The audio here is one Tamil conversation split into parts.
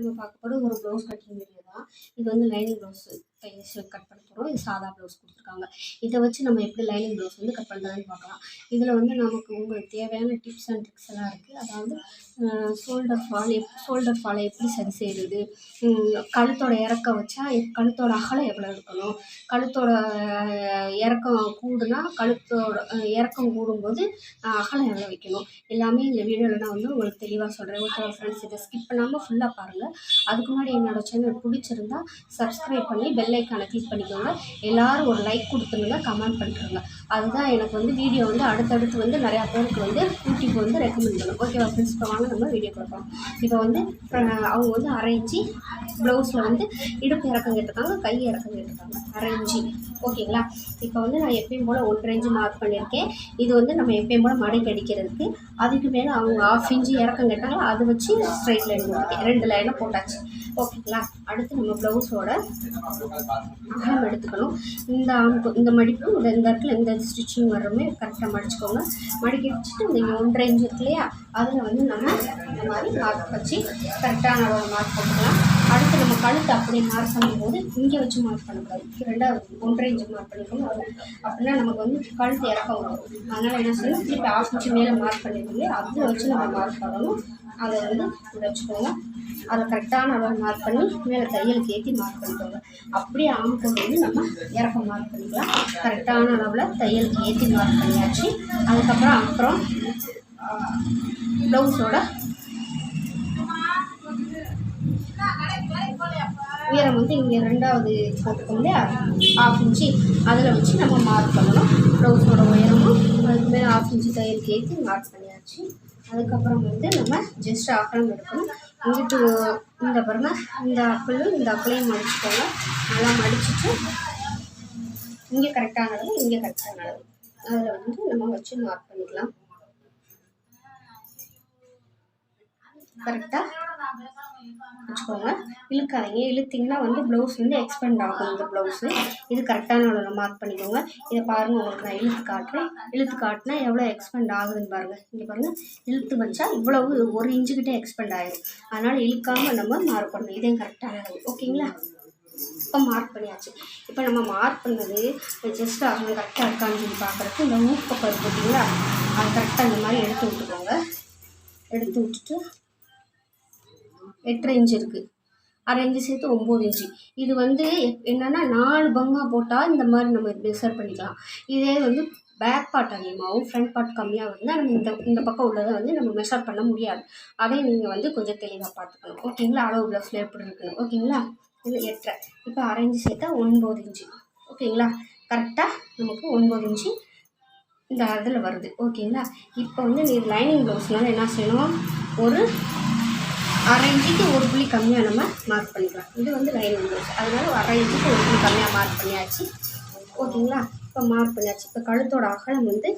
நம்ம பார்க்க போகிற ஒரு ப்ளவுஸ் கட்டிங் வீடியோ தான். இது வந்து லைனிங் ப்ளவுஸு கட் பண்ண போகிறோம். இது சாதா ப்ளவுஸ் கொடுத்துருக்காங்க. இதை வச்சு நம்ம எப்படி லைனிங் ப்ளவுஸ் வந்து கட் பண்ணுறதுன்னு பார்க்கலாம். இதில் வந்து நமக்கு உங்களுக்கு தேவையான டிப்ஸ் அண்ட் ட்ரிக்ஸ் எல்லாம் இருக்குது. அதாவது ஷோல்டர் ஃபாலை எப்படி சரி செய்கிறது, கழுத்தோட இறக்கம் வச்சா கழுத்தோட அகலம் எவ்வளோ இருக்கணும், கழுத்தோட இறக்கம் கூடுனா கழுத்தோட இறக்கம் கூடும்போது அகலம் எவ்வளோ வைக்கணும், எல்லாமே இந்த வீடியோவில் நான் வந்து உங்களுக்கு தெளிவாக சொல்கிறேன். ஓகே ஃப்ரெண்ட்ஸ், இதை ஸ்கிப் பண்ணாமல் ஃபுல்லாக பாருங்கள். அதுக்கு முன்னாடி என்னோடய சேனல் பிடிச்சிருந்தா சப்ஸ்கிரைப் பண்ணி பெல் ஐக்கானை கிளிக் பண்ணிக்கோங்க. எல்லோரும் ஒரு லைக் கொடுத்துருங்க, கமெண்ட் பண்ணிட்டுருங்க. அதுதான் எனக்கு வந்து வீடியோ வந்து அடுத்தடுத்து வந்து நிறையா பேருக்கு வந்து யூடியூப் வந்து ரெக்கமெண்ட் பண்ணும். ஓகேவா ஃப்ரெண்ட்ஸ், இப்போ வாங்க நம்ம வீடியோ கொடுப்போம். இப்போ வந்து அவங்க வந்து அரைஞ்சி ப்ளவுஸில் வந்து இடுப்பு இறக்கம் கேட்டிருக்காங்க, கை இறக்கம் கேட்டிருக்காங்க, அரைஞ்சி. ஓகேங்களா, இப்போ வந்து நான் எப்பயும் போல் 1.5 இன்ச்சு மார்க் பண்ணியிருக்கேன். இது வந்து நம்ம எப்பயும் போல் மடக்கி அடிக்கிறதுக்கு. அதுக்கு மேலே அவங்க 1/2 இன்ச்சு இறக்கம் கேட்டாங்களோ அதை வச்சு ஸ்ட்ரைட் லைன் போட்டிருக்கேன். 2 லைனை போட்டாச்சு. ஓகேங்களா, அடுத்து நம்ம ப்ளவுஸோட அகலம் எடுத்துக்கணும். இந்த மடிப்பு இந்த இடத்துல இந்த ஸ்டிச்சிங் வர்றமே கரெக்டாக மடிச்சுக்கோங்க. மடிக்கி வச்சுட்டு இந்த 1.5 இன்ச்சு இருக்கு இல்லையா, அதில் வந்து நம்ம இந்த மாதிரி மார்க் வச்சு கரெக்டான அளவு மார்க் போட்டுக்கலாம். அடுத்து நம்ம கழுத்து அப்படியே மார்க் பண்ணும்போது இங்கே வச்சு மார்க் பண்ணக்கூடாது. 1.5 இன்ச்சு மார்க் பண்ணிக்கணும். அப்படின்னா நமக்கு வந்து கழுத்து இறக்கம் வரும். அதனால் என்ன செய்யணும், திருப்பி 1/2 இன்ச்சு மேலே மார்க் பண்ணிக்கோங்க. அதில் வச்சு நம்ம மார்க் பண்ணணும். அதை வந்து வச்சுக்கோங்க. அதை கரெக்டான அளவு மார்க் பண்ணி மேலே தையலுக்கு ஏற்றி மார்க் பண்ணிக்கோங்க. அப்படியே ஆம்கோல் வந்து நம்ம இறக்கம் மார்க் பண்ணிக்கலாம். கரெக்டான அளவில் தையலுக்கு ஏற்றி மார்க் பண்ணியாச்சு. அதுக்கப்புறம் ப்ளவுஸோட உயரம் வந்து இங்கே 2வது போட்டுக்கோங்க இல்லையா, 1/2 இன்ச்சு அதில் வச்சு நம்ம மார்க் பண்ணணும். ப்ளவுஸோட உயரமும் அதுக்கு மேலே 1/2 இன்ச்சு தையலுக்கு ஏற்றி மார்க் பண்ணியாச்சு. அதுக்கப்புறம் வந்து நம்ம ஜஸ்ட் அகலம் எடுக்கணும். இங்கிட்டு இந்த பாருங்க, இந்த அக்களையும் மடிச்சுக்கோங்க. நல்லா மடிச்சுட்டு இங்கே கரெக்டான அளவு, இங்கே கரெக்டான அளவு, அதில் வந்து நம்ம வச்சு மார்க் பண்ணிக்கலாம். கரெக்டாக வச்சுக்கோங்க. இழுக்காதீங்க. இழுத்திங்கன்னா வந்து ப்ளவுஸ் வந்து எக்ஸ்பெண்ட் ஆகும். இந்த ப்ளவுஸு இது கரெக்டான அளவில் மார்க் பண்ணிக்கோங்க. இதை பாருங்கள், உங்களுக்கு நான் இழுத்து காட்டுறேன். இழுத்து காட்டினா எவ்வளோ எக்ஸ்பெண்ட் ஆகுதுன்னு பாருங்கள். இங்கே பாருங்கள், இழுத்து வச்சா இவ்வளவு 1 இன்ச்சுக்கிட்டே எக்ஸ்பெண்ட் ஆகிடும். அதனால் இழுக்காமல் நம்ம மார்க் பண்ணணும். இதையும் கரெக்டான அளவு. ஓகேங்களா, இப்போ மார்க் பண்ணியாச்சு. இப்போ நம்ம மார்க் பண்ணது ஜஸ்ட் அவங்க கரெக்டாக இருக்கான்னு சொல்லி பார்க்குறதுக்கு இந்த ஊக்கப்பக்கம் இருக்குது பார்த்தீங்களா, அது கரெக்டாக இந்த மாதிரி எடுத்து விட்டுக்கோங்க. எடுத்து விட்டுட்டு 8.5 இன்ச்சு இருக்குது, 1/2 இன்ச்சு சேர்த்து 9 இன்ச்சு. இது வந்து என்னென்னா 4 பங்கா போட்டால் இந்த மாதிரி நம்ம மெஷர் பண்ணிக்கலாம். இதே வந்து பேக் பார்ட் அதிகமாகவும் ஃப்ரண்ட் பார்ட் கம்மியாக இருந்தால் நம்ம இந்த பக்கம் உள்ளதை வந்து நம்ம மெஷர் பண்ண முடியாது. அதை நீங்கள் வந்து கொஞ்சம் தெளிவாக பார்த்துக்கணும். ஓகேங்களா, அளவு ப்ளவுஸில் எப்படி இருக்கணும். ஓகேங்களா, இது 8.5. இப்போ 1/2 இன்ச்சு சேர்த்தா 9 இன்ச்சு. ஓகேங்களா, கரெக்டாக நமக்கு 9 இன்ச்சு இந்த இதில் வருது. ஓகேங்களா, இப்போ வந்து நீ லைனிங் ப்ளவுஸ்னால என்ன செய்யணும், ஒரு 1/2 இன்ச்சுக்கு 1 புள்ளி கம்மியாக நம்ம மார்க் பண்ணிக்கலாம். இது வந்து லைனிங் ப்ளவுஸ், அதனால 1/2 இன்ச்சுக்கு 1 புள்ளி கம்மியாக மார்க் பண்ணியாச்சு. ஓகேங்களா, இப்போ மார்க் பண்ணியாச்சு. இப்போ கழுத்தோட அகலம் வந்து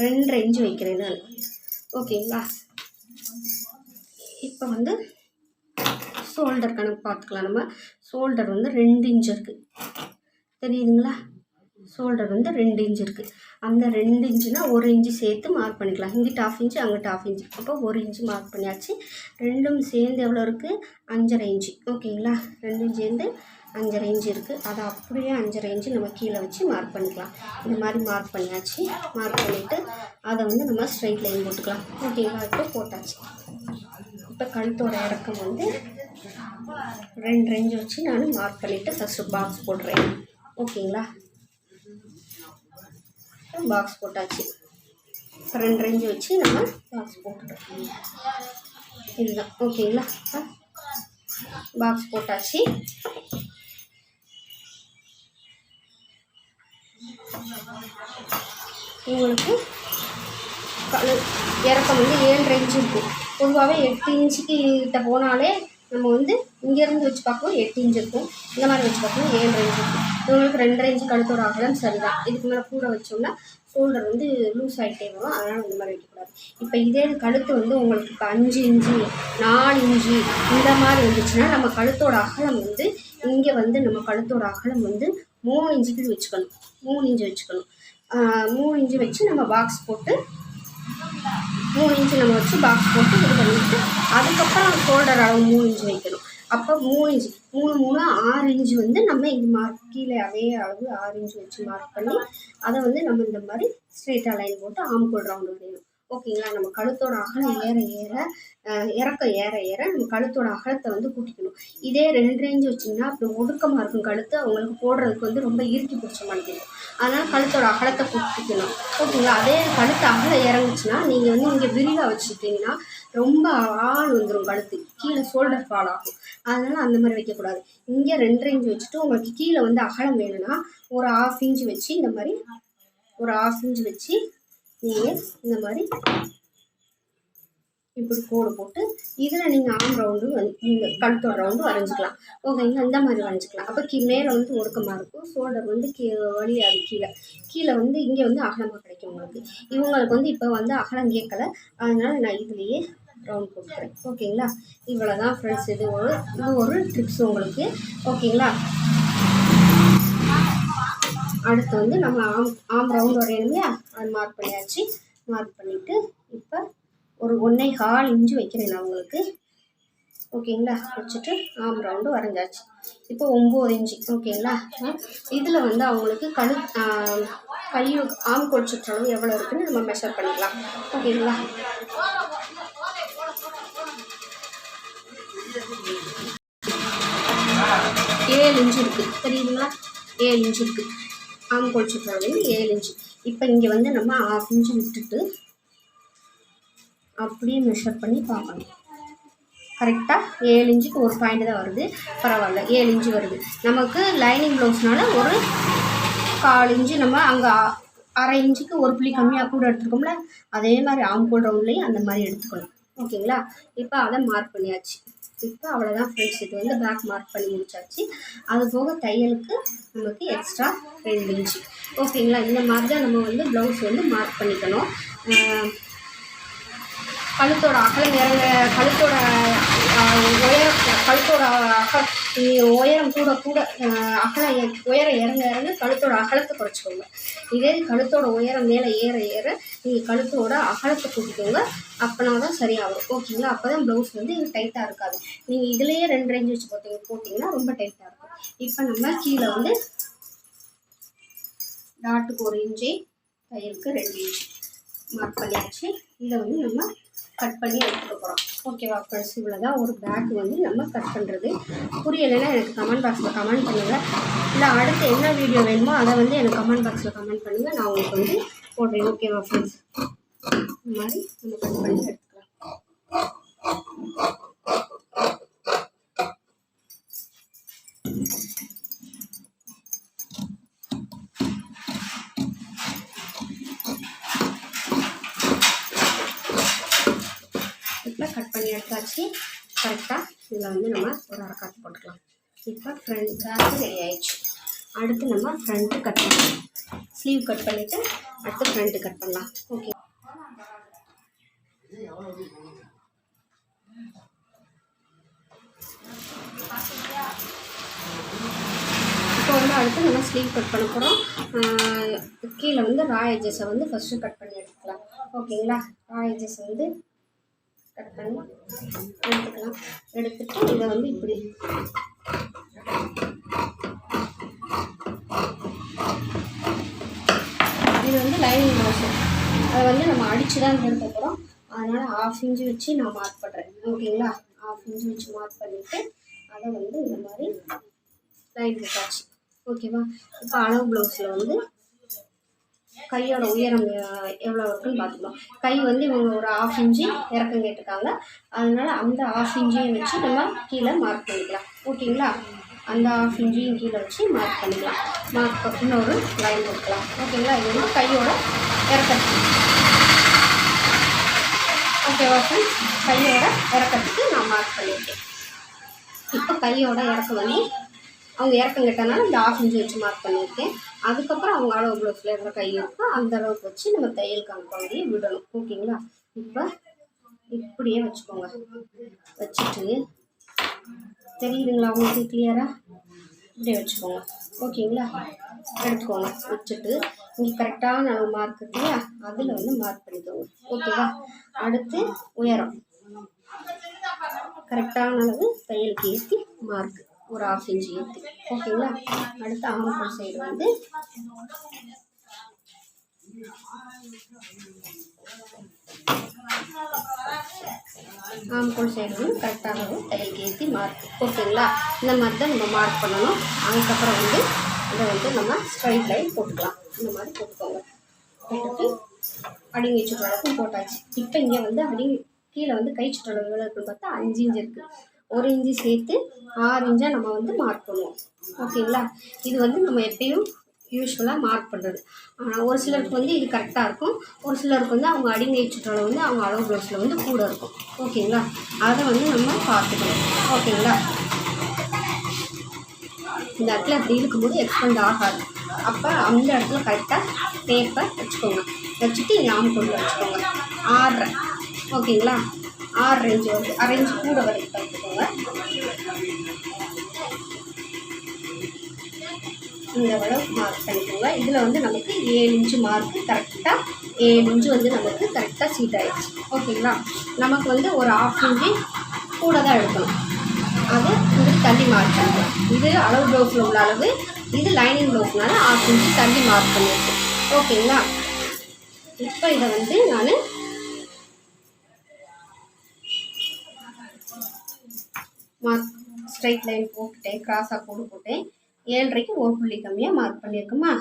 2.5 இன்ச்சு வைக்கிறேன் நான். ஓகேங்களா, இப்போ வந்து ஷோல்டர் கணக்கு பார்த்துக்கலாம். நம்ம ஷோல்டர் வந்து 2 இன்ச்சு இருக்குது, தெரியுதுங்களா. ஷோல்டர் வந்து 2 இன்ச்சு இருக்குது. அந்த 2 இன்ச்சுனா 1 இன்ச்சு சேர்த்து மார்க் பண்ணிக்கலாம். இங்கிட்ட 1/2 இன்ச்சு, அங்கிட்ட 1/2 இன்ச்சு, அப்போ 1 இன்ச்சு மார்க் பண்ணியாச்சு. ரெண்டும் சேர்ந்து எவ்வளோ இருக்குது, 5.5 இன்ச்சு. ஓகேங்களா, 2 சேர்ந்து 5.5 இன்ச்சு இருக்குது. அதை அப்படியே 5.5 இன்ச்சு நம்ம கீழே வச்சு மார்க் பண்ணிக்கலாம். இந்த மாதிரி மார்க் பண்ணியாச்சு. மார்க் பண்ணிவிட்டு அதை வந்து நம்ம ஸ்ட்ரைட் லைன் போட்டுக்கலாம். ஓகேங்களா, இப்போ போட்டாச்சு. இப்போ கழுத்தோட இறக்கம் வந்து 2 இன்ச்சு வச்சு நான் மார்க் பண்ணிவிட்டு ஃபஸ்ட்டு பாக்ஸ் போடுறேன். ஓகேங்களா, பாக்ஸ் போட்டாச்சு. 2 இன்ச்சு வச்சு நம்ம பாக்ஸ் போட்டுட்டோம். இதுதான். ஓகேங்களா, பாக்ஸ் போட்டாச்சு. உங்களுக்கு இறக்கம் வந்து 7.5 இன்ச்சு இருக்குது. பொதுவாகவே 8 இன்ச்சுக்கு கிட்ட போனாலே நம்ம வந்து இங்கேருந்து வச்சு பார்க்கும்போது 8 இன்ச்சு இருக்கும். இந்த மாதிரி வச்சு பார்க்கும்போது 7.5 இன்ச்சு இருக்கும். உங்களுக்கு 2.5 இன்ச்சு கழுத்தோட அகலம் சரிதான். இதுக்கு மேலே கூட வச்சோம்னா ஷோல்டர் வந்து லூஸ் ஆகிட்டே வரும். அதனால் இந்த மாதிரி வைக்கக்கூடாது. இப்போ இதே கழுத்து வந்து உங்களுக்கு இப்போ 5 இன்ச்சு 4 இன்ச்சு இந்த மாதிரி வந்துச்சுன்னா நம்ம கழுத்தோட அகலம் வந்து இங்கே வந்து நம்ம கழுத்தோட அகலம் வந்து 3 இன்ச்சுக்கு வச்சுக்கணும். 3 இன்ச்சு வச்சுக்கணும். 3 இன்ச்சு வச்சு நம்ம பாக்ஸ் போட்டு 3 இன்ச்சு நம்ம வச்சு பாக்ஸ் போட்டு இது பண்ணிவிட்டு அதுக்கப்புறம் ஷோல்டர் அளவு 3 இன்ச்சு வைக்கணும். அப்போ 3 இன்ச்சு 3 3 6 இன்ச்சு வந்து நம்ம இந்த மார்க் கீழே அதே அளவு 6 இன்ச்சு வச்சு மார்க் பண்ணி அதை வந்து நம்ம இந்த மாதிரி ஸ்ட்ரெயிட்டாக லைன் போட்டு ஆம்கோல் ரவுண்டு வரையணும். ஓகேங்களா? நம்ம கழுத்தோட அகலம் ஏற ஏற இறக்கம் ஏற ஏற நம்ம கழுத்தோட அகலத்தை வந்து கூட்டிக்கணும். இதே 2 இன்ச்சு வச்சிங்கன்னா அப்படி ஒடுக்கமாக இருக்கும் கழுத்து, அவங்களுக்கு போடுறதுக்கு வந்து ரொம்ப இறுக்கி பிடிச்ச மாதிரி இருக்கும். அதனால் கழுத்தோட அகலத்தை கூட்டிக்கணும். ஓகேங்களா? அதே கழுத்து அகலம் இறங்குச்சுன்னா நீங்கள் வந்து இங்கே விரிவாக வச்சுக்கிட்டிங்கன்னா ரொம்ப ஆள் வந்துடும், கழுத்து கீழே ஷோல்டர் ஃபால் ஆகும். அதனால் அந்த மாதிரி வைக்கக்கூடாது. இங்கே 2 இன்ச்சு வச்சுட்டு உங்களுக்கு கீழே வந்து அகலம் வேணும்னா ஒரு 1/2 இன்ச்சு வச்சு இந்த மாதிரி ஒரு 1/2 இன்ச்சு வச்சு நீங்கள் இந்த மாதிரி இப்படி கோடு போட்டு இதில் நீங்கள் ஆம் ரவுண்டு இந்த கழுத்தோட ரவுண்டு வரைஞ்சிக்கலாம். ஓகேங்களா? இந்த மாதிரி வரைஞ்சிக்கலாம். அப்போ மேலே வந்து ஒடுக்கமாக இருக்கும், ஷோல்டர் வந்து வழியாது, கீழே வந்து இங்கே வந்து அகலமாக கிடைக்கும் உங்களுக்கு. இவங்களுக்கு வந்து இப்போ வந்து அகலம் கேட்கலை, அதனால் நான் இதுலேயே ரவுண்ட் போட்டுக்கிறேன். ஓகேங்களா? இவ்வளோ தான் ஃப்ரெண்ட்ஸ். இது ஒரு ட்ரிப்ஸ் உங்களுக்கு. ஓகேங்களா? அடுத்து வந்து நம்ம ஆம் ரவுண்ட் வரையணும் இல்லையா, அது மார்க் பண்ணியாச்சு. மார்க் பண்ணிவிட்டு இப்போ ஒரு 1.25 இன்ச்சு வைக்கிறேன் நான் உங்களுக்கு. ஓகேங்களா? வச்சுட்டு ஆம் ரவுண்டு வரைஞ்சாச்சு. இப்போ 9 இன்ச்சு. ஓகேங்களா? இதில் வந்து அவங்களுக்கு கை ஆம் கோல் சுற்றளவு எவ்வளோ இருக்குன்னு நம்ம மெஷர் பண்ணிக்கலாம். ஓகேங்களா? 7 இன்ச்சு இருக்குது, தெரியுதுங்களா? 7 இன்ச்சு இருக்குது. ஆம் கோல் சுற்றளவு 7 இன்ச்சு. இப்போ இங்கே வந்து நம்ம 1/2 இன்ச்சு விட்டுட்டு அப்படியே மெஷர் பண்ணி பார்க்கணும். கரெக்டாக 7 இன்ச்சுக்கு ஒரு பாயிண்ட் தான் வருது, பரவாயில்ல. 7 இன்ச்சு வருது. நமக்கு லைனிங் ப்ளவுஸ்னால ஒரு 1/4 இன்ச்சு நம்ம அங்கே 1/2 இன்ச்சுக்கு ஒரு புள்ளி கம்மியாக கூட எடுத்துருக்கோம்ல, அதே மாதிரி ஆம்கோல் ரவுண்ட்லேயும் அந்த மாதிரி எடுத்துக்கணும். ஓகேங்களா? இப்போ அதை மார்க் பண்ணியாச்சு. இப்போ அவ்வளோதான் ஃப்ரெண்ட்ஸ். இது வந்து பேக் மார்க் பண்ணி முடிச்சாச்சு. அது போக தையலுக்கு நமக்கு எக்ஸ்ட்ரா 2 இன்ச்சு. ஓகேங்களா? இந்த மாதிரி தான் நம்ம வந்து ப்ளவுஸ் வந்து மார்க் பண்ணிக்கணும். கழுத்தோட அகலம் இறங்க கழுத்தோட உயரம் கூட கூட உயரம் இறங்க இறங்க கழுத்தோட அகலத்தை குறைச்சிக்கோங்க. இதே கழுத்தோட உயரம் மேலே ஏற ஏற நீங்கள் கழுத்தோட அகலத்தை கூட்டிக்கோங்க. அப்போனா தான் சரியாகும். ஓகேங்களா? அப்போ தான் ப்ளவுஸ் வந்து டைட்டாக இருக்காது. நீங்கள் இதுலேயே 2 இன்ச்சு வச்சு போட்டிங்கன்னா ரொம்ப டைட்டாக இருக்கும். இப்போ நம்ம கீழே வந்து டாட்டுக்கு 1 இன்ச்சு, தையலுக்கு 2 இன்ச்சு மார்க் பண்ணியாச்சு. இதை வந்து நம்ம கட் பண்ணி எடுத்துக்க போகிறோம். ஓகேவா ஃப்ரெண்ட்ஸ்? இவ்வளோ தான் ஒரு பேக் வந்து நம்ம கட் பண்ணுறது. புரியலைன்னா எனக்கு கமெண்ட் பாக்ஸில் கமெண்ட் பண்ணுங்கள். இல்லை அடுத்து என்ன வீடியோ வேணுமோ அதை வந்து எனக்கு கமெண்ட் பாக்ஸில் கமெண்ட் பண்ணுங்கள், நான் உங்களுக்கு வந்து போடுறேன். ஓகேவா ஃப்ரெண்ட்ஸ்? இந்த மாதிரி நம்ம கட் பண்ணி எடுத்துக்கலாம். இப்போ கட் பண்ணி எடுத்தாச்சு. கரெக்டாக இதில் வந்து நம்ம ஒரு அரைக்காத்து போட்டுக்கலாம். இப்போ ஃப்ரண்ட் பேக்கு ரெடி ஆயிடுச்சு. அடுத்து நம்ம ஃப்ரண்ட்டு கட் பண்ணலாம். ஸ்லீவ் கட் பண்ணிவிட்டு அடுத்து ஃப்ரண்ட்டு கட் பண்ணலாம். ஓகே. இப்போ வந்து அடுத்து நம்ம ஸ்லீவ் கட் பண்ண போகிறோம். கீழே வந்து ரா எட்ஜஸை வந்து ஃபஸ்ட்டு கட் பண்ணி எடுத்துக்கலாம். ஓகேங்களா? ரா எட்ஜஸ் வந்து கட் பண்ணி எடுத்துக்கலாம். எடுத்துட்டு இதை வந்து இப்படி இது வந்து லைனிங் ப்ளவுஸு, அதை வந்து நம்ம அடித்து தான் எடுக்க போகிறோம். அதனால் 1/2 இன்ச்சு வச்சு நான் மார்க் பண்ணுறேன். ஓகேங்களா? 1/2 இன்ச்சு வச்சு மார்க் பண்ணிவிட்டு அதை வந்து இந்த மாதிரி லைன் போட்டாச்சு. ஓகேவா? இப்போ அளவு ப்ளவுஸில் வந்து கையோட உயரம் எவ்வளோ இருக்குன்னு பார்த்துக்கலாம். கை வந்து இவங்க ஒரு 1/2 இன்ச்சு இறக்கம் கேட்டிருக்காங்க, அதனால் அந்த 1/2 இன்ச்சையும் வச்சு நம்ம கீழே மார்க் பண்ணிக்கலாம். ஓகேங்களா? அந்த 1/2 இன்ச்சையும் கீழே வச்சு மார்க் பண்ணிக்கலாம். இன்னொரு லைன் போட்டுக்கலாம். ஓகேங்களா? இது வந்து கையோட இறக்கத்துக்கு. ஓகேவா ஃப்ரெண்ட்ஸ்? கையோட இறக்கத்துக்கு நான் மார்க் பண்ணியிருக்கேன். இப்போ கையோட இறக்கம் வந்து அவங்க இறக்கம் கேட்டனால இந்த 1/2 இன்ச்சு வச்சு மார்க் பண்ணியிருக்கேன். அதுக்கப்புறம் அவங்க அளவு ப்ளவுஸில் இருக்கிற கை இருக்கோ அந்த அளவுக்கு வச்சு நம்ம தையலுக்கான பகுதியை விடணும். ஓகேங்களா? இப்போ இப்படியே வச்சுக்கோங்க. வச்சுட்டு தெரியுதுங்களா உங்களுக்கு கிளியராக? இப்படி வச்சுக்கோங்க. ஓகேங்களா? எடுத்துக்கோங்க. வச்சுட்டு இங்கே கரெக்டான அளவு மார்க் இருக்கு இல்லையா, அதில் வந்து மார்க் பண்ணிக்கோங்க. ஓகேவா? அடுத்து உயரம் கரெக்டான அளவு தையலுக்கு ஏற்றி மார்க் ஒரு 1/2 இன்ச் ஏற்றி. ஓகேங்களா? அடுத்து ஆம்கோல் சைடு வந்து ஆம்கோல் சைடு வந்து கரெக்டான அளவு தையலுக்கு ஏற்றி மார்க். ஓகேங்களா? இந்த மாதிரி தான் நம்ம மார்க் பண்ணணும். அதுக்கப்புறம் வந்து இதை வந்து நம்ம ஸ்ட்ரைட் லைன் போட்டுக்கலாம். இந்த மாதிரி போட்டுக்கோங்க. போட்டுட்டு அடிங்கி சுற்றளவுக்கும் போட்டாச்சு. இப்போ இங்கே வந்து கீழே வந்து கை சுற்றளவு எவ்வளோ இருக்குன்னு பார்த்தா 5 இன்ச் இருக்குது. 1 இன்ச்சு சேர்த்து 6 இன்ச்சாக நம்ம வந்து மார்க் பண்ணுவோம். ஓகேங்களா? இது வந்து நம்ம எப்பயும் யூஸ்வலாக மார்க் பண்ணுறது. ஆனால் ஒரு சிலருக்கு வந்து இது கரெக்டாக இருக்கும். ஒரு சிலருக்கு வந்து அவங்க அடிங்கை சுற்றளவு வந்து அவங்க அளவு ப்ளவுஸில் வந்து கூட இருக்கும். ஓகேங்களா? அதை வந்து நம்ம பார்த்துக்கணும். ஓகேங்களா? இந்த இடத்துல அப்படி இருக்கும்போது எக்ஸ்பெண்ட் ஆகாது. அப்போ அந்த இடத்துல கரெக்டாக டேப்பை வச்சுக்கோங்க. வச்சுட்டு ஆம்கோல் வச்சுக்கோங்க. 6.5. ஓகேங்களா? 6 இன்ச்சு வந்து 1/2 இன்ச்சு கூட வரைக்கும் பார்த்துக்கோங்க. இந்த அளவுக்கு மார்க் பண்ணிக்கோங்க. இதில் வந்து நமக்கு 7 இன்ச்சு மார்க்கு கரெக்டாக 7 இன்ச்சு வந்து நமக்கு கரெக்டாக சீட் ஆகிடுச்சு. ஓகேங்களா? நமக்கு வந்து ஒரு 1/2 இன்ச்சு கூட தான் எடுக்கணும். அதை வந்து தள்ளி மார்க் பண்ணிக்கலாம். இது அளவு ப்ளவுஸில் உள்ள அளவு, இது லைனிங் ப்ளவுஸ்னால 1/2 இன்ச்சு தள்ளி மார்க் பண்ணியிருக்கேன். ஓகேங்களா? இப்போ இதை வந்து நான் மார்க் ஸ்ட்ரைட் லைன் போட்டுட்டேன். கிராஸாக கோடு போட்டேன். 7.5க்கு ஒரு புள்ளி கம்மியாக மார்க் பண்ணியிருக்குமா.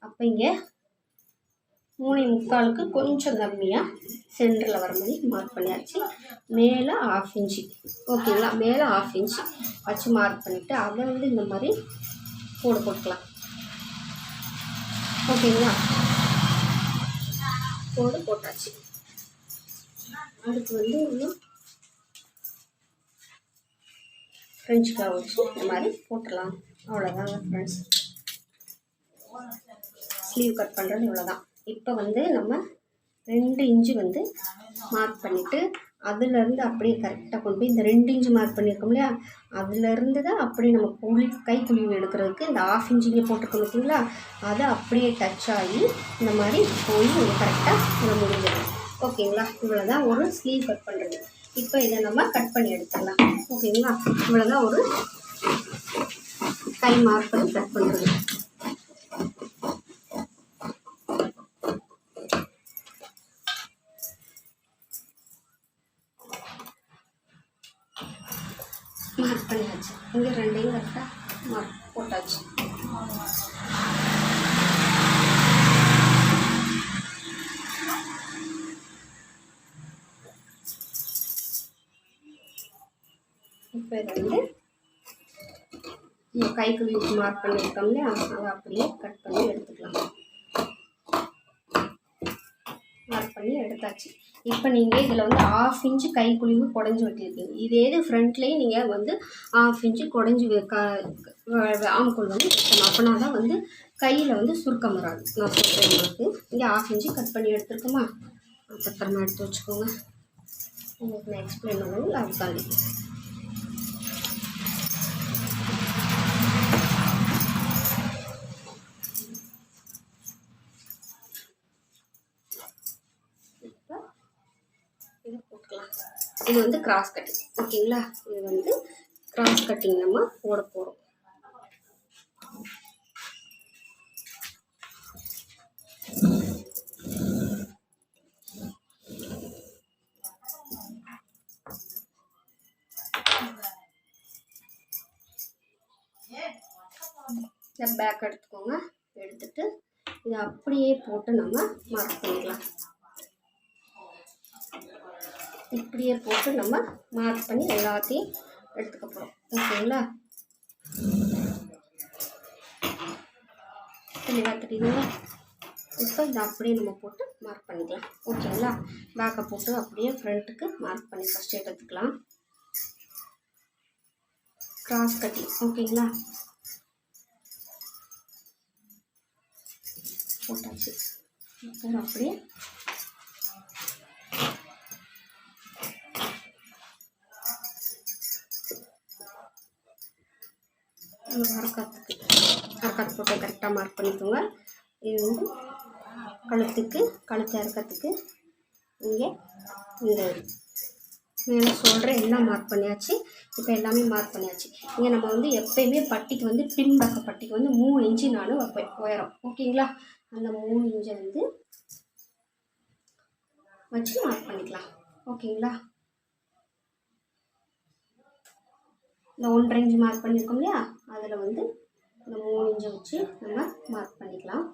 அப்போ இங்கே 3.25க்கு கொஞ்சம் கம்மியாக சென்டரில் வர மாதிரி மார்க் பண்ணியாச்சு. மேலே 1/2 இன்ச்சு. ஓகேங்களா? மேலே 1/2 இன்ச்சு வச்சு மார்க் பண்ணிவிட்டு அதை வந்து இந்த மாதிரி கோடு போட்டுக்கலாம். ஓகேங்களா? கோடு போட்டாச்சு. அதுக்கு வந்து இன்னும் ஃப்ரெஞ்ச் கிராவ் வச்சு இந்த மாதிரி போட்டுடலாம். அவ்வளோதாங்க ஃப்ரெண்ட்ஸ். ஸ்லீவ் கட் பண்ணுறது இவ்வளோதான். இப்போ வந்து நம்ம 2 இன்ச்சு வந்து மார்க் பண்ணிவிட்டு அதுலேருந்து அப்படியே கரெக்டாக கொண்டு போய் இந்த 2 இன்ச்சு மார்க் பண்ணியிருக்கோம் இல்லையா, அதுலேருந்து தான் அப்படியே நம்ம கை குழிவு எடுக்கிறதுக்கு இந்த 1/2 இன்ச்சு இங்கே போட்டிருக்கோம் பார்த்தீங்களா, அதை அப்படியே டச் ஆகி இந்த மாதிரி போய் இங்கே கரெக்டாக இங்கே முடிஞ்சிடும். ஓகேங்களா? இவ்வளோ தான் ஒரு ஸ்லீவ் கட் பண்ணுறது. இப்போ இதை நம்ம கட் பண்ணி எடுத்துடலாம். ஓகேங்களா? இவ்வளோ தான் ஒரு கை மார்க் பண்ணி கட் பண்ணுறது. மார்க் பண்ணியாச்சு. இங்கே 2யும் கரெக்டாக மார்க் போட்டாச்சு. இப்போ இதை வந்து இந்த கைக்குழிவுக்கு மார்க் பண்ணியிருக்கோம் இல்லையா, அதை அப்படியே கட் பண்ணி எடுத்துக்கலாம். மார்க் பண்ணி எடுத்தாச்சு. இப்போ நீங்கள் இதில் வந்து 1/2 இன்ச்சு கைக்குழிவு குடஞ்சி வெட்டியிருக்கீங்க. இதே இது ஃப்ரண்ட்லேயும் நீங்கள் வந்து 1/2 இன்ச்சு குடஞ்சி ஆம்கோல் வந்து வைக்கணும். அப்படின்னா தான் வந்து கையில் வந்து சுருக்கம் வராது. நான் சொல்கிறேன் உங்களுக்கு. இங்கே 1/2 இன்ச்சு கட் பண்ணி எடுத்துருக்கோமா, பத்திரமா எடுத்து வச்சுக்கோங்க. உங்களுக்கு நான் எக்ஸ்பிளைன் பண்ணணும் அதுக்காண்டி. இது போட்டுக்கலாம். இது வந்து கிராஸ் கட்டிங். ஓகேங்களா? இது வந்து கிராஸ் கட்டிங் நம்ம போட போகிறோம். பேக் எடுத்துக்கோங்க. எடுத்துட்டு இதை அப்படியே போட்டு நம்ம மார்க் பண்ணிக்கலாம். இப்படியே போட்டு நம்ம மார்க் பண்ணி எல்லாத்தையும் எடுத்துக்க போகிறோம். ஓகேங்களா? தெளிவாக தெரியுதுங்களா? இப்போ இதை அப்படியே நம்ம போட்டு மார்க் பண்ணிக்கலாம். ஓகேங்களா? பேக்கை போட்டு அப்படியே ஃப்ரண்ட்டுக்கு மார்க் பண்ணி ஃபஸ்ட்டு எடுத்துக்கலாம். Cross cutting. ஓகேங்களா? போட்டாச்சு. இப்போ அப்படியே அரைக்காத்து போட்டு கரெக்டாக மார்க் பண்ணிக்கோங்க. இது வந்து கழுத்து இறக்கத்துக்கு இங்கே இந்த மேலே சொல்கிறேன் எல்லாம் மார்க் பண்ணியாச்சு. இப்போ எல்லாமே மார்க் பண்ணியாச்சு. இங்கே நம்ம வந்து எப்போயுமே பட்டிக்கு வந்து பின்பக்க பட்டிக்கு வந்து 3 இன்ச்சு நான் வைப்பேன் உயரம். ஓகேங்களா? அந்த 3 இன்ச்சை வந்து வச்சு மார்க் பண்ணிக்கலாம். ஓகேங்களா? இந்த 1.5 இன்ச்சு மார்க் பண்ணியிருக்கோம் இல்லையா, அதில் வந்து இந்த 3 இன்ச்சை வச்சு நம்ம மார்க் பண்ணிக்கலாம்.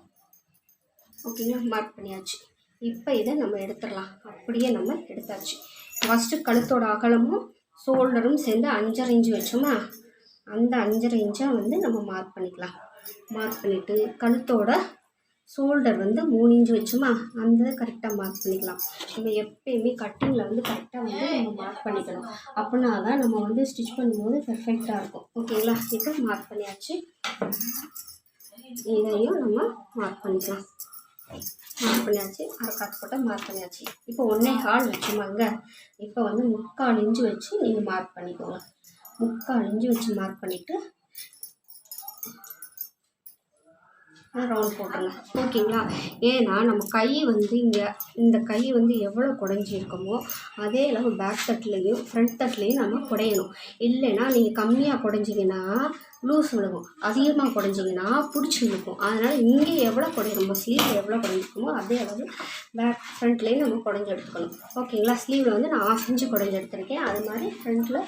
ஓகேங்களா? மார்க் பண்ணியாச்சு. இப்போ இதை நம்ம எடுத்துடலாம். அப்படியே நம்ம எடுத்தாச்சு. ஃபஸ்ட்டு கழுத்தோட அகலமும் ஷோல்டரும் சேர்ந்து 5.5 இன்ச்சு வச்சோமா, அந்த 5.5 இன்ச்சை வந்து நம்ம மார்க் பண்ணிக்கலாம். மார்க் பண்ணிவிட்டு கழுத்தோட ஷோல்டர் வந்து 3 இன்ச்சு வச்சோமா, அந்த கரெக்டாக மார்க் பண்ணிக்கலாம். நம்ம எப்பயுமே கட்டிங்கில் வந்து கரெக்டாக வந்து நம்ம மார்க் பண்ணிக்கணும். அப்படின்னா தான் நம்ம வந்து ஸ்டிச் பண்ணும்போது பெர்ஃபெக்டாக இருக்கும். ஓகேங்களா? இப்போ மார்க் பண்ணியாச்சு. இதையும் நம்ம மார்க் பண்ணிக்கலாம். மார்க் பண்ணியாச்சு. அரைக்காத்து போட்டால் மார்க் பண்ணியாச்சு. இப்போ 1.25 வச்சுமாங்க. இப்போ வந்து 3/4 இன்ச்சு வச்சு நீங்கள் மார்க் பண்ணிக்கோங்க. 3/4 இன்ச்சு வச்சு மார்க் பண்ணிவிட்டு ரவுண்ட் போட்டுருங்க. ஓகேங்களா? ஏன்னா நம்ம கை வந்து இங்கே இந்த கை வந்து எவ்வளோ குடஞ்சி இருக்கமோ அதே அளவு பேக் தட்லேயும் ஃப்ரண்ட் தட்லேயும் நம்ம குடையணும். இல்லைன்னா நீங்கள் கம்மியாக குடஞ்சிங்கன்னா லூஸ் விழுகும், அதிகமாக குடஞ்சிங்கன்னா பிடிச்சி விழுக்கும். அதனால் இங்கே எவ்வளோ குடையணுமோ ஸ்லீவ் எவ்வளோ குடஞ்சிருக்குமோ அதே அளவு பேக் ஃப்ரண்ட்லேயும் நம்ம குடஞ்சி எடுத்துக்கணும். ஓகேங்களா? ஸ்லீவில் வந்து நான் 1/2 இன்ச்சு குடஞ்சி எடுத்துருக்கேன். அது மாதிரி ஃப்ரண்ட்டில்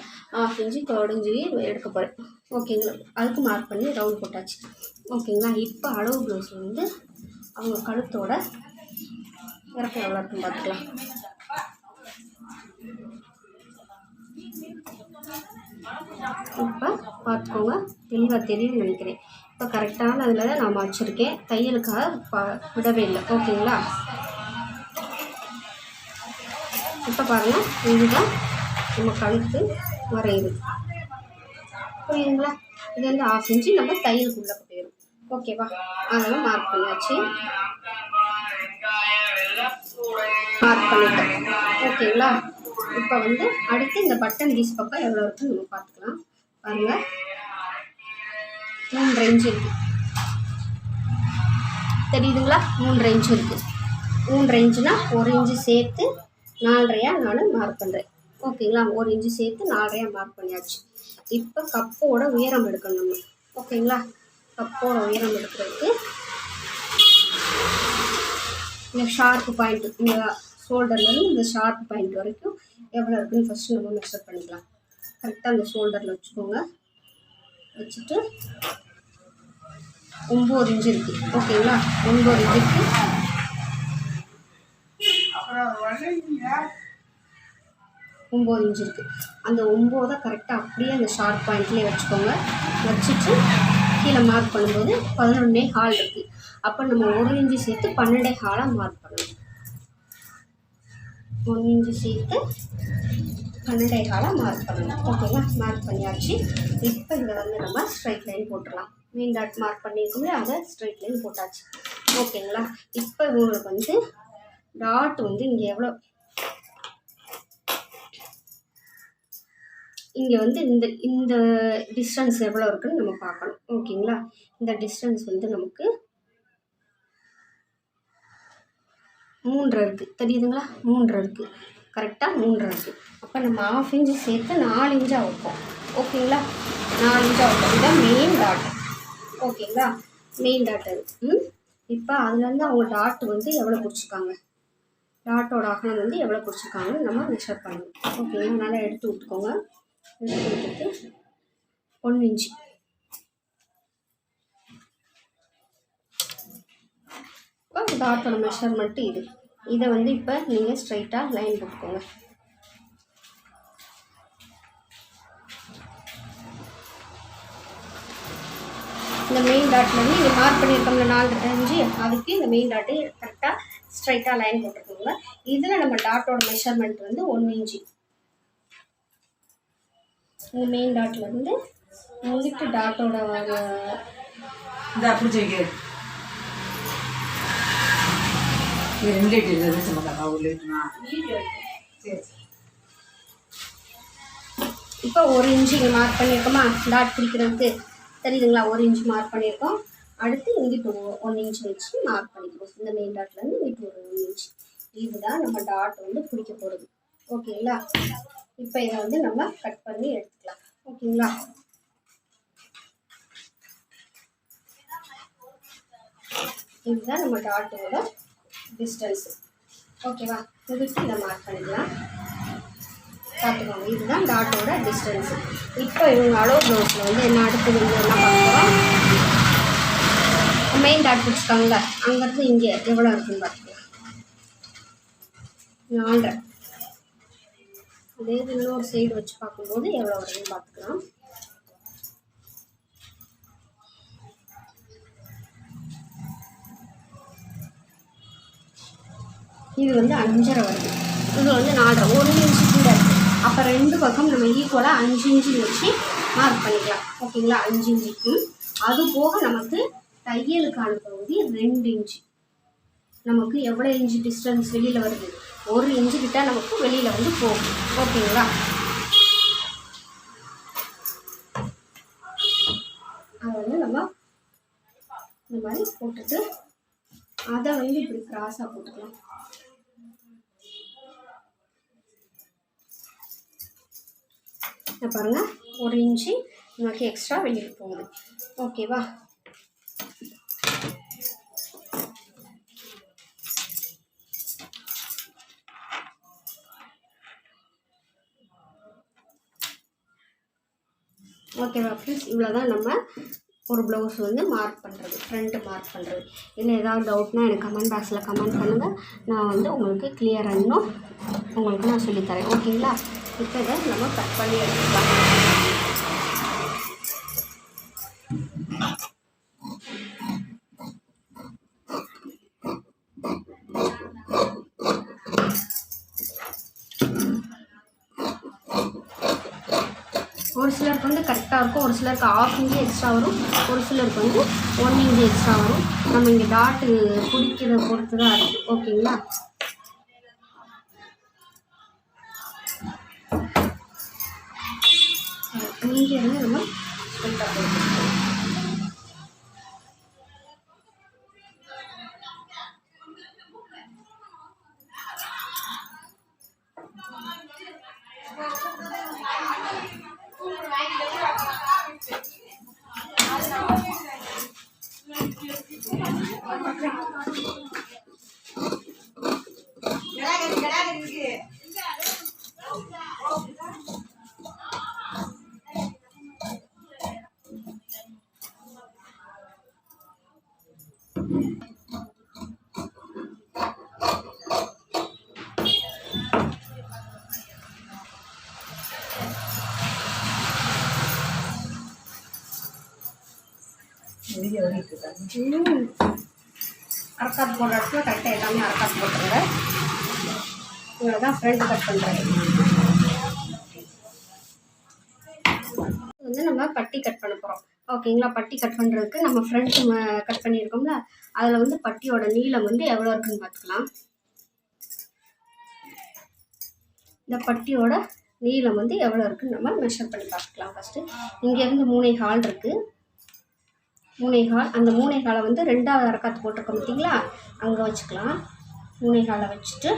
1/2 இன்ச்சு குடஞ்சி எடுக்க போகிறேன். ஓகேங்களா? அதுக்கு மார்க் பண்ணி ரவுண்ட் போட்டாச்சு. ஓகேங்களா? இப்போ அளவு ப்ளவுஸில் வந்து அவங்க கழுத்தோட இறக்கம் எவ்வளோ இருக்குன்னு பார்த்துக்கலாம். இப்போ பார்த்துக்கோங்க, தெளிவாக தெரியும்னு நினைக்கிறேன். இப்போ கரெக்டான அதில் தான் நான் வச்சுருக்கேன். தையலுக்காக விடவே இல்லை. ஓகேங்களா? இப்போ பாருங்கள், இதுதான் நம்ம கழுத்து வரையுது. புரியுதுங்களா? இது வந்து 1/2 இன்ச்சு நம்ம தையலுக்குள்ளே போயிடும். ஓகேவா? அதெல்லாம் மார்க் பண்ணியாச்சு. மார்க் பண்ணிட்டோம். ஓகேங்களா? இப்போ வந்து அடுத்து இந்த பட்டன் பீஸ் பக்கம் எவ்வளோ இருக்குன்னு நம்ம பார்த்துக்கலாம். பாருங்கள், 3.5 இன்ச்சு இருக்குது. தெரியுதுங்களா? 3.5 இன்ச்சு இருக்குது. 3.5 இன்ச்சுனா 1 இன்ச்சு சேர்த்து 4.5 நான் மார்க் பண்ணுறேன். ஓகேங்களா? 1 இன்ச்சு சேர்த்து 4.5 மார்க் பண்ணியாச்சு. இப்போ கப்போட உயரம் எடுக்கணும் நம்ம. ஓகேங்களா? கப்போட உயரம் எடுக்கிறதுக்கு இந்த ஷார்ப் பாயிண்ட், இந்த ஷோல்டர்லேருந்து இந்த ஷார்ப் பாயிண்ட் வரைக்கும் எவ்வளோ இருக்குன்னு ஃபஸ்ட்டு நம்ம மெஷர் பண்ணிக்கலாம். கரெக்டாக அந்த ஷோல்டரில் வச்சுக்கோங்க. வச்சுட்டு 9 இன்ச்சு இருக்குது. ஓகேங்களா? 9 இன்ச்சுக்கு 9 இன்ச்சு இருக்குது. அந்த 9 கரெக்டாக அப்படியே அந்த ஷார்ப் பாயிண்ட்லேயே வச்சுக்கோங்க. வச்சுட்டு கீழே மார்க் பண்ணும்போது 11.25 இருக்குது. அப்போ நம்ம 1 இன்ச்சு சேர்த்து 12.25 மார்க் பண்ணணும். 1 இன்ச்சு சேர்த்து 12.25 மார்க் பண்ணணும். ஓகேங்களா? மார்க் பண்ணியாச்சு. இப்போ இதை வந்து நம்ம ஸ்ட்ரைட் லைன் போட்டுடலாம். மெயின் டாட் மார்க் பண்ணியிருக்கோம்ல, அதை ஸ்ட்ரைட் லைன் போட்டாச்சு. ஓகேங்களா? இப்போ உங்களுக்கு வந்து டாட் வந்து இங்கே எவ்வளோ, இங்கே வந்து இந்த டிஸ்டன்ஸ் எவ்வளோ இருக்குன்னு நம்ம பார்க்கணும். ஓகேங்களா? இந்த டிஸ்டன்ஸ் வந்து நமக்கு 3 இருக்குது. தெரியுதுங்களா? 3 இருக்குது. கரெக்டாக 3 இருக்குது. அப்போ நம்ம 1/2 இன்ச்சு சேர்த்து 4 இன்ச்சாக வைப்போம். ஓகேங்களா? 4 இன்ச்சாக வைப்போம். இதுதான் மெயின் டாட். ஓகேங்களா? மெயின் டாட் அது. இப்போ அதுலேருந்து அவங்க டாட் வந்து எவ்வளோ பிடிச்சிருக்காங்க, டாட்டோட அகலம் வந்து எவ்வளோ பிடிச்சிருக்காங்கன்னு நம்ம மெஷர் பண்ணணும். ஓகேங்களா? நல்லா எடுத்து விட்டுக்கோங்க. எடுத்து விட்டுட்டு 1 இன்ச்சு. இப்போ டாட்டோட மெஷர்மெண்ட்டு இது. இதை வந்து இப்போ நீங்கள் ஸ்ட்ரைட்டாக லைன் போட்டுக்கோங்க. இந்த மெயின் டாட்லேருந்து இங்கே மார்க் பண்ணியிருக்கோம்ல 4 இன்ச்சு, அதுக்கு இந்த மெயின் டாட்டு கரெக்டாக ஸ்ட்ரைட்டாக லைன் போட்டுக்கோங்க. இதில் நம்ம டாட்டோட மெஷர்மெண்ட் வந்து 1 இன்ச்சு. இந்த மெயின் டாட்லேருந்து இங்கிட்டு டாட்டோட இப்போ 1 இன்ச்சு இங்கே மார்க் பண்ணியிருக்கோமா டாட் பிடிக்கிறதுக்கு. தெரியுதுங்களா? 1 இன்ச் மார்க் பண்ணியிருக்கோம். அடுத்து இங்கிட்டு 1 இன்ச் வச்சு மார்க் பண்ணிக்கணும். இந்த மெயின் டாட்லேருந்து இங்கிட்டு ஒரு 1 இன்ச். இதுதான் நம்ம டாட் வந்து பிடிக்க போகிறது. ஓகேங்களா? இப்போ இதை வந்து நம்ம கட் பண்ணி எடுத்துக்கலாம். ஓகேங்களா? இதுதான் நம்ம டாட்டோட டிஸ்டன்ஸ். ஓகேவா? இதுக்கு இதை மார்க் பண்ணிக்கலாம். பார்த்துக்கோங்க, இதுதான் டாட்டோட டிஸ்டன்ஸு. இப்போ இவங்க அளவு ப்ளவுஸில் வந்து என்ன அடுத்தது என்ன பார்க்குறோம், மெயின் டாட் பிடிச்சிக்காங்க, அங்கேருந்து இங்கே எவ்வளோ இருக்குன்னு பார்த்துக்கலாம். 4.5. இதே இன்னொரு சைடு வச்சு பார்க்கும்போது எவ்வளோ வருதுன்னு பார்த்துக்கலாம். இது வந்து 5.5 வருது. இது வந்து 4.5, 1 இன்ச்சு கூட இருக்குது. அப்போ 2 பக்கம் நம்ம ஈக்குவலாக 5 இன்ச்சு வச்சு மார்க் பண்ணிக்கலாம். ஓகேங்களா? 5 இன்ச்சுக்கு அது போக நமக்கு தையலுக்கான பகுதி 2 இன்ச்சு. நமக்கு எவ்வளோ இன்ச்சு டிஸ்டன்ஸ் வெளியில் வருது, 1 இன்ச்சு கிட்ட நமக்கு வெளியில் வந்து போகும். ஓகேங்களா? அதை வந்து நம்ம இந்த மாதிரி போட்டுட்டு அதை வந்து இப்படி கிராஸாக போட்டுக்கலாம். பாருங்க, 1 இன்ச்சு நமக்கு எக்ஸ்ட்ரா வெளியில் போகுது. ஓகேவா? ஓகேவா ஃப்ரெண்ட்ஸ்? இவ்வளோதான் நம்ம ஒரு ப்ளவுஸ் வந்து மார்க் பண்ணுறது, ஃப்ரண்ட்டு மார்க் பண்ணுறது. இதில் ஏதாவது டவுட்னா எனக்கு கமெண்ட் பாக்ஸில் கமெண்ட் பண்ணுங்கள். நான் வந்து உங்களுக்கு கிளியராக இன்னும் உங்களுக்கு நான் சொல்லித்தரேன். ஓகேங்களா? இப்போ இதை நம்ம கட் பண்ணி எடுத்துக்கலாம். ஒரு சிலருக்கு வந்து கரெக்டாக இருக்கும், ஒரு சிலருக்கு 1/2 இன்ச்சு எக்ஸ்ட்ரா வரும், ஒரு சிலருக்கு வந்து 1 இன்ச்சு எக்ஸ்ட்ரா வரும். நம்ம இங்கே டாட்டு பிடிக்கிறத பொறுத்து தான் இருக்குது. ஓகேங்களா? இங்கே இருந்து நம்ம ஸ்ட்ரைட்டாக போட்டுக்கலாம். அரக்காத்து போடுற இடத்துல கரெக்டாக எல்லாமே அரக்காத்து போட்டுருங்க. இவ்வளோ தான் ஃப்ரண்ட் கட் பண்ணுறது. வந்து நம்ம பட்டி கட் பண்ண போகிறோம். ஓகேங்களா? பட்டி கட் பண்ணுறதுக்கு நம்ம ஃப்ரண்ட்டு கட் பண்ணியிருக்கோம்ல, அதில் வந்து பட்டியோட நீளம் வந்து எவ்வளோ இருக்குன்னு பார்த்துக்கலாம். இந்த பட்டியோட நீளம் வந்து எவ்வளோ இருக்குன்னு நம்ம மெஷர் பண்ணி பார்த்துக்கலாம். ஃபஸ்ட்டு இங்கேருந்து 3.25 இருக்குது. 3.25, அந்த 3.25 வந்து 2வது அரக்காத்து போட்டிருக்கோம் பார்த்தீங்களா, அங்கே வச்சுக்கலாம். 3.25 வச்சுட்டு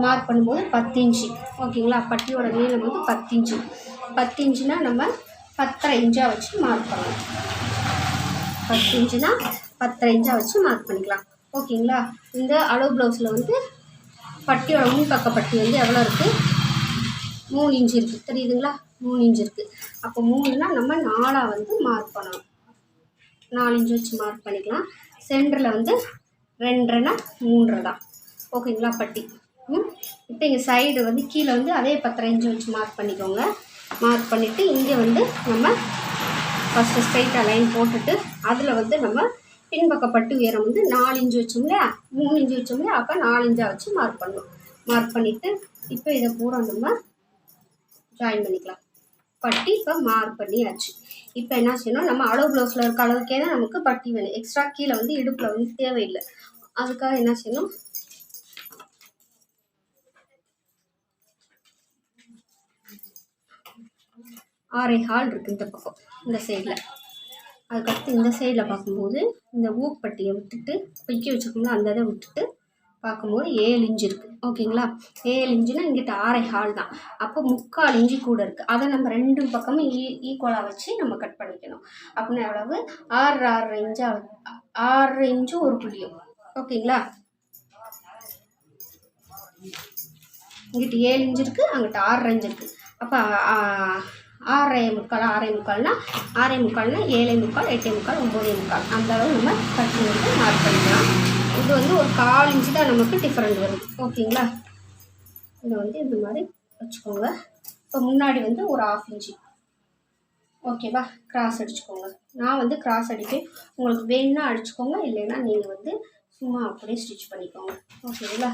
மார்க் பண்ணும்போது 10 இன்ச்சு. ஓகேங்களா? பட்டியோட நீளம் வந்து 10 இன்ச்சு. 10 இன்ச்சுனா நம்ம 10.5 இன்ச்சாக வச்சு மார்க் பண்ணலாம். 10 இன்ச்சுனா 10.5 இன்ச்சாக வச்சு மார்க் பண்ணிக்கலாம். ஓகேங்களா? இந்த அளவு ப்ளவுஸில் வந்து பட்டியோட முன்பக்க பட்டி வந்து எவ்வளோ இருக்குது, 3 இன்ச்சு இருக்குது. தெரியுதுங்களா? 3 இன்ச்சு இருக்குது. அப்போ 3னா நம்ம 4ஆக வந்து மார்க் பண்ணணும். 4 இன்ச்சு வச்சு மார்க் பண்ணிக்கலாம். சென்டரில் வந்து 2.5னா 3.5 தான். ஓகேங்களா? பட்டி. இப்போ இங்கே சைடு வந்து கீழே வந்து அதே 10.5 இன்ச்சு வச்சு மார்க் பண்ணிக்கோங்க. மார்க் பண்ணிவிட்டு இங்கே வந்து நம்ம ஃபஸ்ட்டு ஸ்ட்ரைட்டாக லைன் போட்டுட்டு அதில் வந்து நம்ம பின்பக்க பட்டு உயரம் வந்து 4 இன்ச்சு வச்சோம் இல்லையா, 3 இன்ச்சு வச்சோம் இல்லையா, அப்போ 4 இன்ச்சாக வச்சு மார்க் பண்ணணும். மார்க் பண்ணிவிட்டு இப்போ இதை பூரா நம்ம ஜாயின் பண்ணிக்கலாம். பட்டி இப்போ மார்க் பண்ணியாச்சு. இப்போ என்ன செய்யணும், நம்ம அளவு ப்ளவுஸில் இருக்க அளவுக்கே தான் நமக்கு பட்டி வேணும். எக்ஸ்ட்ரா கீழே வந்து இடுப்பில் வந்து தேவையில்லை. அதுக்காக என்ன செய்யணும், ஆறே கால் இருக்குது இந்த பக்கம், இந்த சைடில் அதுக்கடுத்து இந்த சைடில் பார்க்கும்போது இந்த ஊப்பட்டியை விட்டுட்டு பிக்கி வச்சுக்கோங்களா, அந்த இதை விட்டுட்டு பார்க்கும்போது 7 இன்ச்சு இருக்குது. ஓகேங்களா, 7 இன்ச்சுனா இங்கிட்ட 6.25 தான். அப்போ 3/4 இன்ச்சு கூட இருக்குது. அதை நம்ம 2 பக்கமும் ஈக்குவலாக வச்சு நம்ம கட் பண்ணிக்கணும். அப்படின்னா எவ்வளவு 6 இன்ச்சா 6 இன்ச்சு ஒரு புள்ளியும். ஓகேங்களா, இங்கிட்ட 7 இன்ச்சு இருக்குது, அங்கிட்ட 6 இன்ச்சு இருக்குது. அப்போ 6.25 6.25னா 6.25னா 7.25 8.25 9.25 அந்த அளவு நம்ம கட் பண்ணிட்டு மார்க் பண்ணிக்கலாம். இது வந்து ஒரு 1/4 இன்ச்சு தான் நமக்கு டிஃப்ரெண்ட் வருது. ஓகேங்களா, இதை வந்து இந்த மாதிரி வச்சுக்கோங்க. இப்போ முன்னாடி வந்து ஒரு 1/2 இன்ச்சு ஓகேவா கிராஸ் அடிச்சுக்கோங்க. நான் வந்து கிராஸ் அடிப்பேன், உங்களுக்கு வேணும்னா அடிச்சுக்கோங்க, இல்லைன்னா நீங்கள் வந்து சும்மா அப்படியே ஸ்டிச் பண்ணிக்கோங்க. ஓகேங்களா,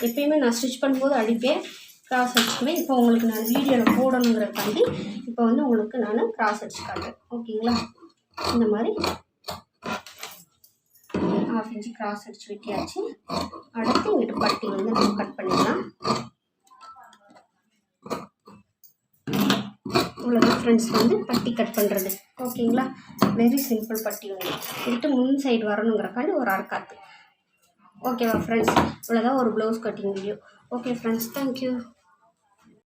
எப்பயுமே நான் ஸ்டிச் பண்ணும்போது அடிப்பேன், கிராஸ் அடிச்சுக்குவேன். இப்போ உங்களுக்கு நான் வீடியோவில் போடணுங்கிறதுக்காண்டி இப்போ வந்து உங்களுக்கு நான் கிராஸ் அடிச்சு காட்டுறேன். ஓகேங்களா, இந்த மாதிரி 1/2 இன்ச்சு கிராஸ் அடிச்சு வெட்டியாச்சு. அடுத்து இங்கிட்டு பட்டி வந்து நம்ம கட் பண்ணிடலாம். இவ்வளோதான் ஃப்ரெண்ட்ஸ் வந்து பட்டி கட் பண்ணுறது. ஓகேங்களா, வெரி சிம்பிள். பட்டி வந்து இதுட்டு முன் சைடு வரணுங்கிறக்காண்டி ஒரு அரைக்காத்து. ஓகேவா ஃப்ரெண்ட்ஸ், இவ்வளோதான் ஒரு blouse cutting video. Okay friends, thank you.